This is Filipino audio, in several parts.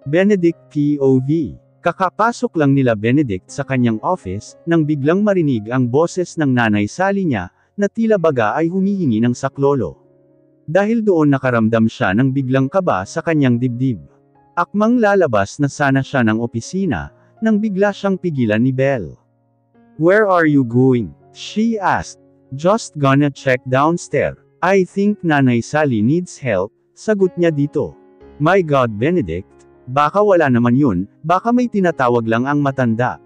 Benedict POV. Kakapasok lang nila Benedict sa kanyang office, nang biglang marinig ang boses ng nanay Sally niya, na tila baga ay humihingi ng saklolo. Dahil doon nakaramdam siya ng biglang kaba sa kanyang dibdib. Akmang lalabas na sana siya ng opisina, nang bigla siyang pigilan ni Belle. "Where are you going?" she asked. "Just gonna check downstairs. I think Nanay Sally needs help," sagot niya dito. "My God Benedict, baka wala naman yun, baka may tinatawag lang ang matanda."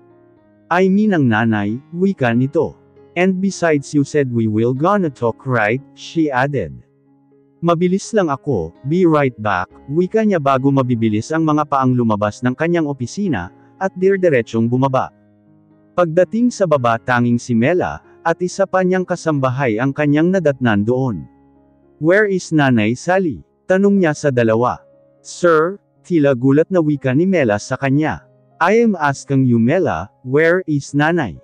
"I mean ang nanay," wika nito. "And besides you said we will gonna talk right," she added. "Mabilis lang ako, be right back," wika niya bago mabibilis ang mga paang lumabas ng kanyang opisina, at dirdiretsong bumaba. Pagdating sa baba tanging si Mela, at isa pa niyang kasambahay ang kanyang nadatnan doon. "Where is Nanay Sally?" tanong niya sa dalawa. "Sir," tila gulat na wika ni Mela sa kanya. "I am asking you Mela, where is Nanay?"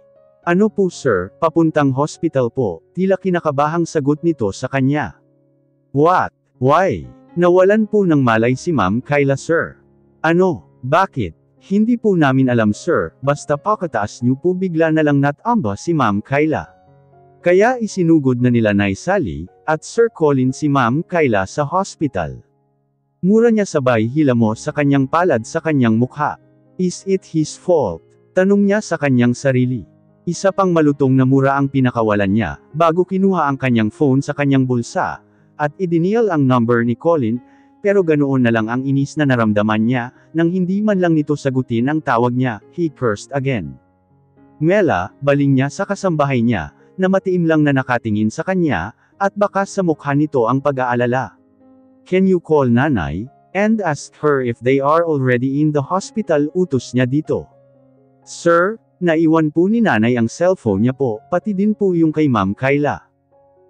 "Ano po sir, papuntang hospital po," tila kinakabahang sagot nito sa kanya. "What? Why?" "Nawalan po ng malay si Ma'am Kyla sir." "Ano? Bakit?" "Hindi po namin alam sir, basta pakataas niyo po bigla na lang natamba si Ma'am Kyla. Kaya isinugod na nila Nay Sally, at Sir Colin si Ma'am Kyla sa hospital." Mura niya sabay hilamos sa kanyang palad sa kanyang mukha. "Is it his fault?" tanong niya sa kanyang sarili. Isa pang malutong na mura ang pinakawalan niya, bago kinuha ang kanyang phone sa kanyang bulsa, at idinial ang number ni Colin, pero ganoon na lang ang inis na naramdaman niya, nang hindi man lang nito sagutin ang tawag niya, he cursed again. "Mela," baling niya sa kasambahay niya, na matiim lang na nakatingin sa kanya, at baka sa mukha nito ang pag-aalala. "Can you call Nanay, and ask her if they are already in the hospital?" utos niya dito. "Sir, naiwan po ni Nanay ang cellphone niya po, pati din po yung kay Ma'am Kyla."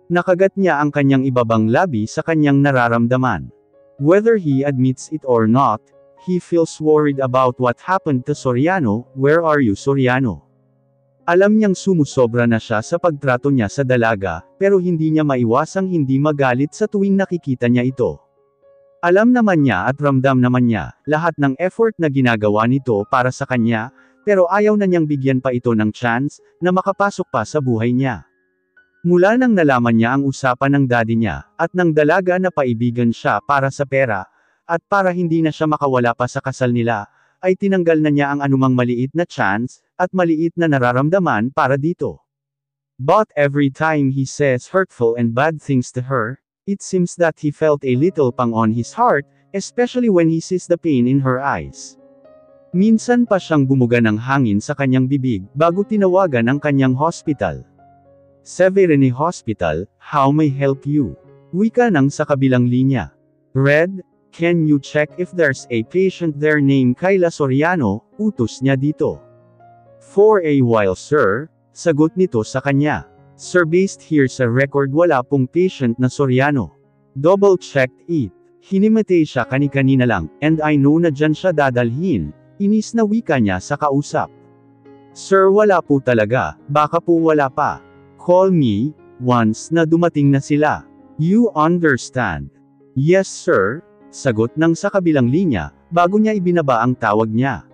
Nakagat niya ang kanyang ibabang labi sa kanyang nararamdaman. Whether he admits it or not, he feels worried about what happened to Soriano. "Where are you Soriano?" Alam niyang sumusobra na siya sa pagtrato niya sa dalaga, pero hindi niya maiwasang hindi magalit sa tuwing nakikita niya ito. Alam naman niya at ramdam naman niya, lahat ng effort na ginagawa nito para sa kanya, pero ayaw na niyang bigyan pa ito ng chance, na makapasok pa sa buhay niya. Mula nang nalaman niya ang usapan ng daddy niya, at ng dalaga na paibigan siya para sa pera, at para hindi na siya makawala pa sa kasal nila, ay tinanggal na niya ang anumang maliit na chance, at maliit na nararamdaman para dito. But every time he says hurtful and bad things to her, it seems that he felt a little pang on his heart, especially when he sees the pain in her eyes. Minsan pa siyang bumuga ng hangin sa kanyang bibig, bago tinawagan ang kanyang hospital. "Severine Hospital, how may help you?" wika nang sa kabilang linya. "Red, can you check if there's a patient there named Kyla Soriano?" utos niya dito. "For a while sir," sagot nito sa kanya. "Sir, based here sa record wala pong patient na Soriano. Double-checked it. Hinimatay siya kani-kanina lang, and I know na dyan siya dadalhin," inis na wika niya sa kausap. "Sir, wala po talaga, baka po wala pa. Call me, once na dumating na sila. You understand?" "Yes sir," sagot ng sa kabilang linya, bago niya ibinaba ang tawag niya.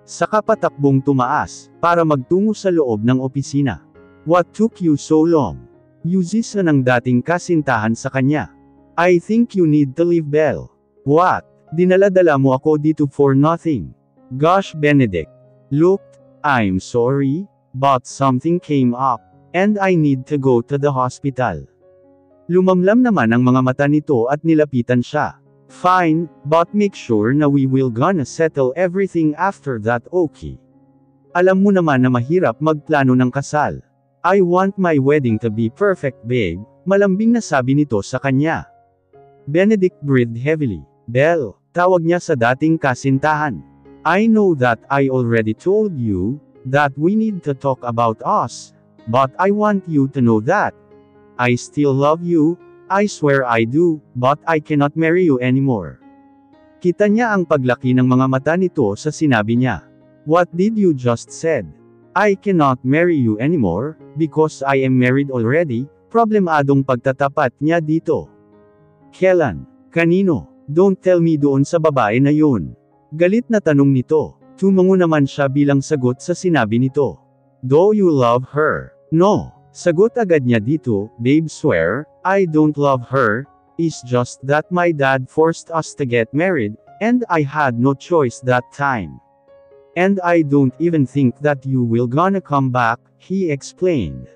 Saka patakbong tumaas, para magtungo sa loob ng opisina. "What took you so long?" Yusis na ng dating kasintahan sa kanya. "I think you need to leave Belle." "What? Dinala-dala mo ako dito for nothing." "Gosh Benedict. Look, I'm sorry, but something came up, and I need to go to the hospital." Lumamlam naman ang mga mata nito at nilapitan siya. "Fine, but make sure na we will gonna settle everything after that, okay? Alam mo naman na mahirap magplano ng kasal. I want my wedding to be perfect babe," malambing na sabi nito sa kanya. Benedict breathed heavily. "Belle," tawag niya sa dating kasintahan. "I know that I already told you, that we need to talk about us, but I want you to know that I still love you, I swear I do, but I cannot marry you anymore." Kita niya ang paglaki ng mga mata nito sa sinabi niya. "What did you just said?" "I cannot marry you anymore, because I am married already," problemadong pagtatapat niya dito. "Kailan? Kanino? Don't tell me doon sa babae na yun." Galit na tanong nito. Tumango naman siya bilang sagot sa sinabi nito. Do you love her? No. Sagot agad niya dito, babe swear, I don't love her, it's just that my dad forced us to get married, and I had no choice that time. And I don't even think that you will gonna come back, he explained.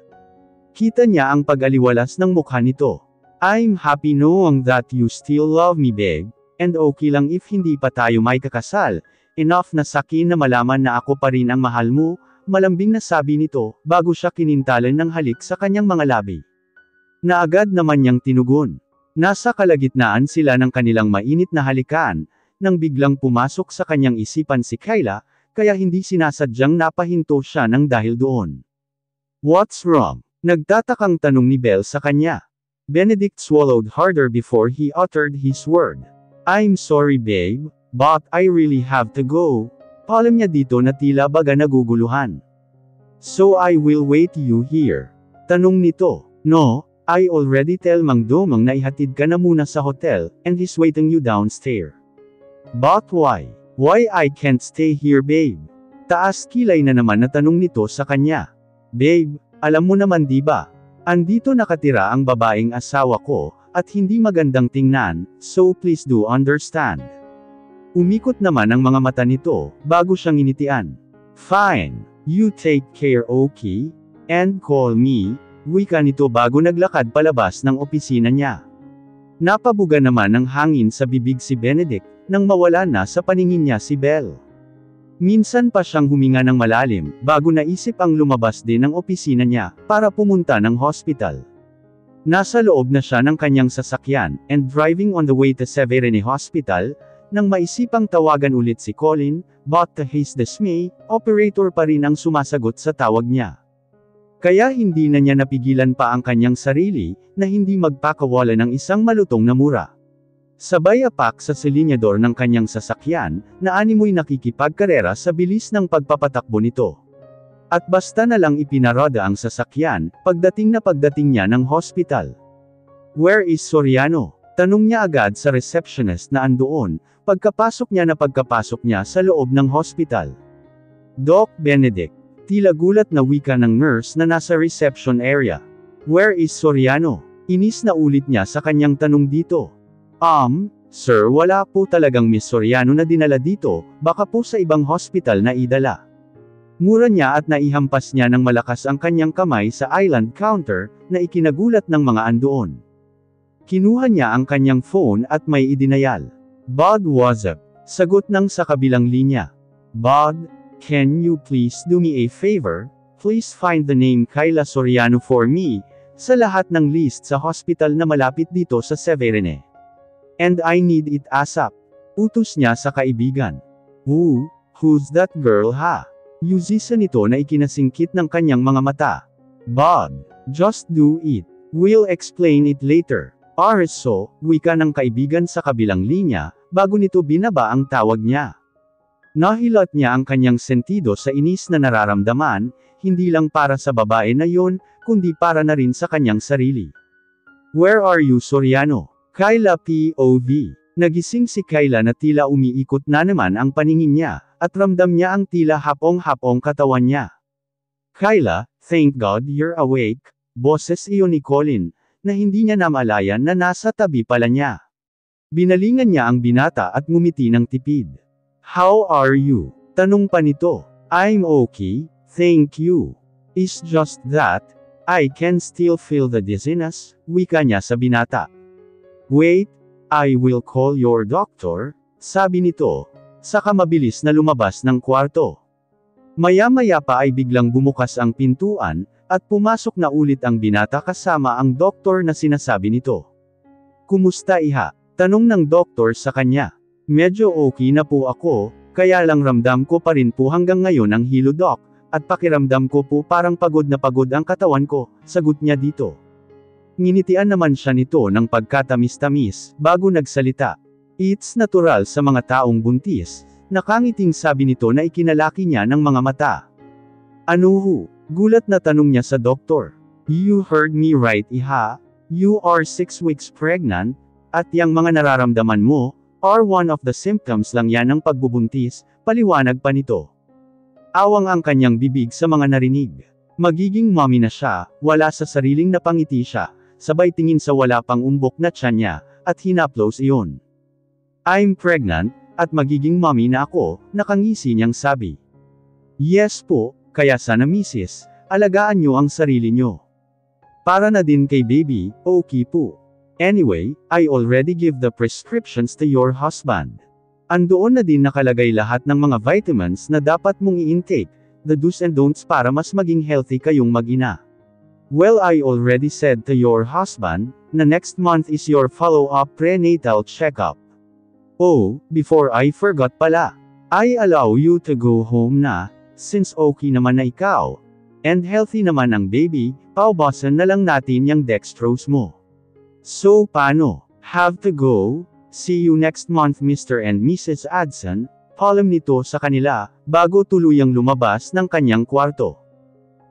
Kita niya ang pag-aliwalas ng mukha nito. I'm happy knowing that you still love me babe, and okay lang if hindi pa tayo may kakasal, enough na sakin na malaman na ako pa rin ang mahal mo, malambing na sabi nito, bago siya kinintalan ng halik sa kanyang mga labi. Na agad naman niyang tinugon. Nasa kalagitnaan sila ng kanilang mainit na halikan, nang biglang pumasok sa kanyang isipan si Kyla, kaya hindi sinasadyang napahinto siya ng dahil doon. What's wrong? Nagtatakang tanong ni Belle sa kanya. Benedict swallowed harder before he uttered his word. I'm sorry babe, but I really have to go. Paalam niya dito na tila baga naguguluhan. So I will wait you here. Tanong nito. No, I already tell Mang Domang na ihatid ka na muna sa hotel, and he's waiting you downstairs. But why? Why I can't stay here babe? Taas kilay na naman na tanong nito sa kanya. Babe, alam mo naman diba? Andito nakatira ang babaeng asawa ko, at hindi magandang tingnan, so please do understand. Umikot naman ang mga mata nito, bago siyang initian. Fine, you take care okay, and call me, wika nito bago naglakad palabas ng opisina niya. Napabuga naman ng hangin sa bibig si Benedict, nang mawala na sa paningin niya si Belle. Minsan pa siyang huminga ng malalim, bago naisip ang lumabas din ng opisina niya, para pumunta ng hospital. Nasa loob na siya ng kanyang sasakyan, and driving on the way to Severine Hospital, nang maisipang tawagan ulit si Colin, but to his dismay, operator pa rin ang sumasagot sa tawag niya. Kaya hindi na niya napigilan pa ang kanyang sarili, na hindi magpakawala ng isang malutong na mura. Sabay apak sa silinyador ng kanyang sasakyan, na animoy nakikipagkarera sa bilis ng pagpapatakbo nito. At basta na lang ipinarada ang sasakyan, pagdating niya ng hospital. Where is Soriano? Tanong niya agad sa receptionist na andoon, pagkapasok niya sa loob ng hospital. Doc Benedict. Tila gulat na wika ng nurse na nasa reception area. Where is Soriano? Inis na ulit niya sa kanyang tanong dito. Sir wala po talagang Miss Soriano na dinala dito, baka po sa ibang hospital na idala. Mura niya at naihampas niya ng malakas ang kanyang kamay sa island counter, na ikinagulat ng mga andoon. Kinuha niya ang kanyang phone at may idinayal. Bud what's up? Sagot ng sa kabilang linya. Bud, can you please do me a favor? Please find the name Kyla Soriano for me, sa lahat ng list sa hospital na malapit dito sa Severine. And I need it ASAP. Utos niya sa kaibigan. Who's that girl ha? Yuzisa nito na ikinasingkit ng kanyang mga mata. Bud, just do it. We'll explain it later. So, wika ng kaibigan sa kabilang linya, bago nito binaba ang tawag niya. Nahilat niya ang kanyang sentido sa inis na nararamdaman, hindi lang para sa babae na yon, kundi para na rin sa kanyang sarili. Where are you Soriano? Kyla POV. Nagising si Kyla na tila umiikot na naman ang paningin niya, at ramdam niya ang tila hapong-hapong katawan niya. Kyla, thank God you're awake, boses iyon ni Colin, na hindi niya namalayan na nasa tabi pala niya. Binalingan niya ang binata at ngumiti ng tipid. How are you? Tanong pa nito. I'm okay, thank you. It's just that, I can still feel the dizziness, wika niya sa binata. Wait, I will call your doctor, sabi nito, saka mabilis na lumabas ng kwarto. Maya-maya pa ay biglang bumukas ang pintuan, at pumasok na ulit ang binata kasama ang doktor na sinasabi nito. Kumusta iha? Tanong ng doktor sa kanya. Medyo okay na po ako, kaya lang ramdam ko pa rin po hanggang ngayon ang hilo doc, at pakiramdam ko po parang pagod na pagod ang katawan ko, sagot niya dito. Nginitian naman siya nito ng pagkatamis-tamis, bago nagsalita. It's natural sa mga taong buntis, nakangiting sabi nito na ikinalaki niya ng mga mata. Ano ho? Gulat na tanong niya sa doktor. You heard me right iha? You are 6 weeks pregnant, at yang mga nararamdaman mo, Or one of the symptoms lang yan ng pagbubuntis, paliwanag pa nito. Awang ang kanyang bibig sa mga narinig. Magiging mommy na siya, wala sa sariling napangiti siya, sabay tingin sa wala pang umbok na tiyan niya, at hinaplos iyon. I'm pregnant, at magiging mommy na ako, nakangisi niyang sabi. Yes po, kaya sana misis, alagaan niyo ang sarili niyo. Para na din kay baby, okay po. Anyway, I already give the prescriptions to your husband. Andoon na din nakalagay lahat ng mga vitamins na dapat mong i-intake, the do's and don'ts para mas maging healthy kayong mag-ina. Well, I already said to your husband, na next month is your follow-up prenatal checkup. Oh, before I forgot pala. I allow you to go home na, since okay naman na ikaw. And healthy naman ang baby, paubasan na lang natin yung dextrose mo. So paano? Have to go? See you next month Mr. and Mrs. Adson, palam nito sa kanila, bago tuluyang lumabas ng kanyang kwarto.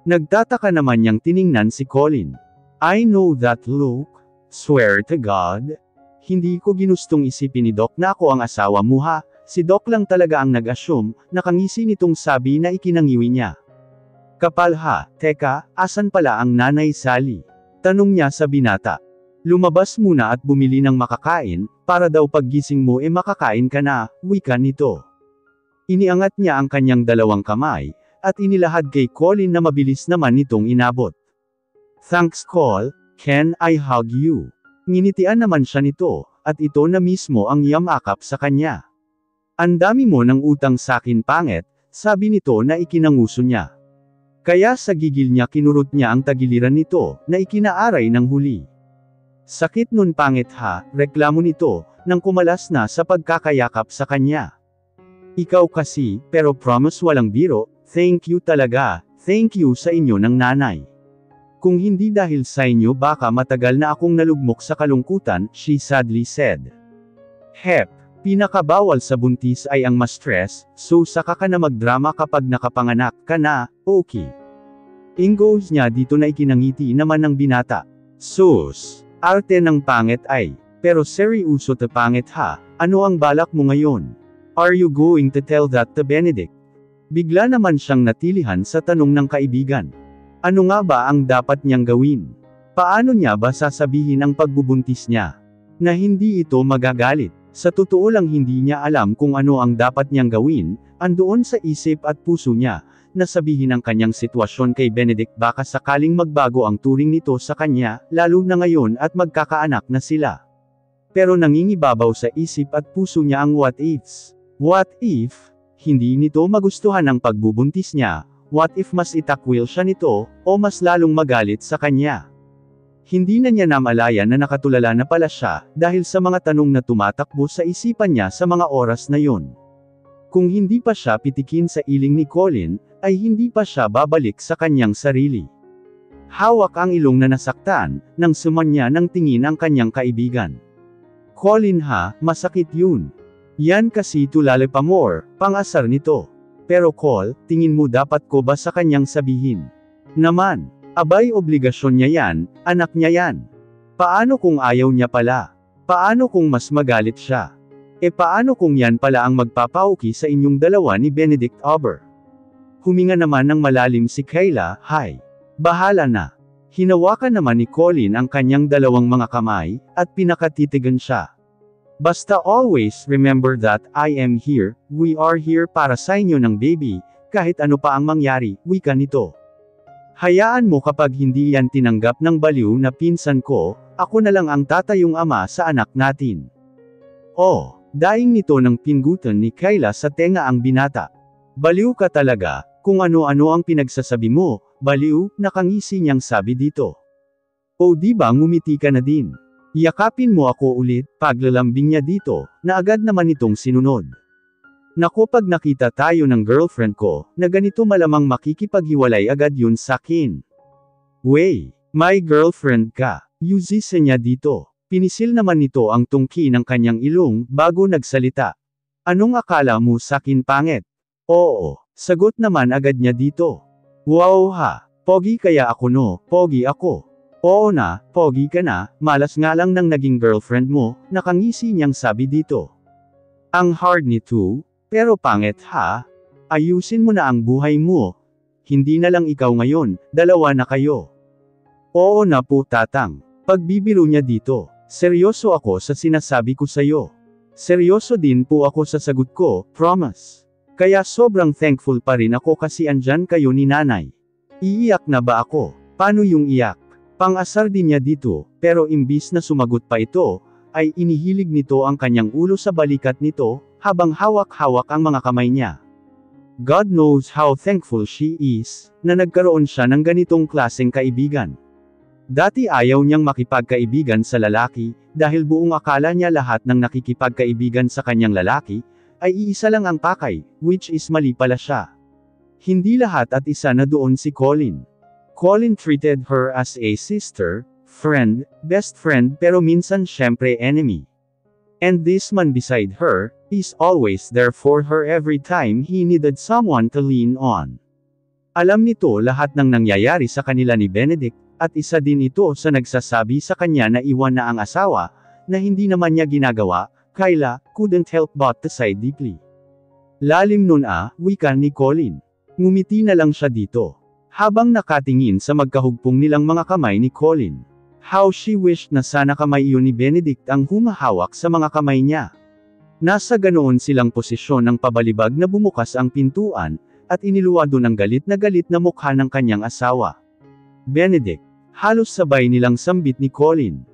Nagtataka naman niyang tiningnan si Colin. I know that look, swear to God. Hindi ko ginustong isipin ni Doc na ako ang asawa mo ha, si Doc lang talaga ang nag-assume, nakangisi nitong sabi na ikinangiwi niya. Kapal ha, teka, asan pala ang nanay Sally? Tanong niya sa binata. Lumabas muna at bumili ng makakain, para daw paggising mo makakain ka na, wika nito. Iniangat niya ang kanyang dalawang kamay, at inilahad kay Colin na mabilis naman nitong inabot. Thanks Col, can I hug you? Nginitian naman siya nito, at ito na mismo ang yamakap sa kanya. Ang dami mo ng utang sakin pangit, sabi nito na ikinanguso niya. Kaya sa gigil niya kinurot niya ang tagiliran nito, na ikinaaray ng huli. Sakit nun pangit ha, reklamo nito, nang kumalas na sa pagkakayakap sa kanya. Ikaw kasi, pero promise walang biro, thank you talaga, thank you sa inyo ng nanay. Kung hindi dahil sa inyo baka matagal na akong nalugmok sa kalungkutan, she sadly said. Hep, pinakabawal sa buntis ay ang ma-stress, so saka ka na magdrama kapag nakapanganak ka na, okay. Ingos niya dito na ikinangiti naman ng binata. Sus! Arte ng pangit ay, pero seryoso te pangit ha, ano ang balak mo ngayon? Are you going to tell that to Benedict? Bigla naman siyang natilihan sa tanong ng kaibigan. Ano nga ba ang dapat niyang gawin? Paano niya ba sasabihin ang pagbubuntis niya? Na hindi ito magagalit. Sa totoo lang hindi niya alam kung ano ang dapat niyang gawin, andoon sa isip at puso niya, na sabihin ang kanyang sitwasyon kay Benedict baka sakaling magbago ang turing nito sa kanya, lalo na ngayon at magkakaanak na sila. Pero nangingibabaw sa isip at puso niya ang what ifs. What if, hindi nito magustuhan ang pagbubuntis niya, what if mas itakwil siya nito, o mas lalong magalit sa kanya. Hindi na niya namalayan na nakatulala na pala siya, dahil sa mga tanong na tumatakbo sa isipan niya sa mga oras na yon. Kung hindi pa siya pitikin sa iling ni Colin, ay hindi pa siya babalik sa kanyang sarili. Hawak ang ilong na nasaktan, nang sumanya ng tingin ang kanyang kaibigan. Colin ha, masakit yun. Yan kasi tulale pa more, pang-asar nito. Pero Col, tingin mo dapat ko ba sa kanyang sabihin? Naman, abay obligasyon niya yan, anak niya yan. Paano kung ayaw niya pala? Paano kung mas magalit siya? Paano kung yan pala ang magpapauki sa inyong dalawa ni Benedict Ober? Huminga naman ng malalim si Kayla, hay. Bahala na. Hinawakan naman ni Colin ang kanyang dalawang mga kamay, at pinakatitigan siya. Basta always remember that, I am here, we are here para sa inyo ng baby, kahit ano pa ang mangyari, wika nito. Hayaan mo kapag hindi yan tinanggap ng baliw na pinsan ko, ako na lang ang tatayong ama sa anak natin. Oh, daing nito ng pinggutan ni Kayla sa tenga ang binata. Baliw ka talaga, kung ano-ano ang pinagsasabi mo, baliw, nakangisi niyang sabi dito. O di ba ngumiti ka na din? Yakapin mo ako ulit, paglalambing niya dito, na agad naman itong sinunod. Naku pag nakita tayo ng girlfriend ko, na ganito malamang makikipaghiwalay agad yun sakin. Wey, my girlfriend ka, yuzisa niya dito. Pinisil naman nito ang tungki ng kanyang ilong, bago nagsalita. Anong akala mo sakin pangit? Oo, sagot naman agad niya dito. Wow ha, pogi kaya ako no, pogi ako. Oo na, pogi ka na, malas nga lang nang naging girlfriend mo, nakangisi niyang sabi dito. Ang hard nito, pero pangit ha? Ayusin mo na ang buhay mo. Hindi na lang ikaw ngayon, dalawa na kayo. Oo na po tatang. Pagbibiro niya dito. Seryoso ako sa sinasabi ko sa'yo. Seryoso din po ako sa sagot ko, promise. Kaya sobrang thankful pa rin ako kasi andyan kayo ni nanay. Iiyak na ba ako? Paano yung iyak? Pang-asar din niya dito, pero imbis na sumagot pa ito, ay inihilig nito ang kanyang ulo sa balikat nito, habang hawak-hawak ang mga kamay niya. God knows how thankful she is, na nagkaroon siya ng ganitong klaseng kaibigan. Dati ayaw niyang makipagkaibigan sa lalaki, dahil buong akala niya lahat ng nakikipagkaibigan sa kanyang lalaki, ay iisa lang ang pakay, which is mali pala siya. Hindi lahat at isa na doon si Colin. Colin treated her as a sister, friend, best friend pero minsan syempre enemy. And this man beside her, is always there for her every time he needed someone to lean on. Alam nito lahat ng nangyayari sa kanila ni Benedict, at isa din ito sa nagsasabi sa kanya na iwan na ang asawa, na hindi naman niya ginagawa, Kyla, couldn't help but to sigh deeply. Lalim nun wika ni Colin. Ngumiti na lang siya dito. Habang nakatingin sa magkahugpong nilang mga kamay ni Colin. How she wished na sana kamay iyon ni Benedict ang humahawak sa mga kamay niya. Nasa ganoon silang posisyon ng pabalibag na bumukas ang pintuan, at iniluwado ng galit na mukha ng kanyang asawa. Benedict, halos sabay nilang sambit ni Colin.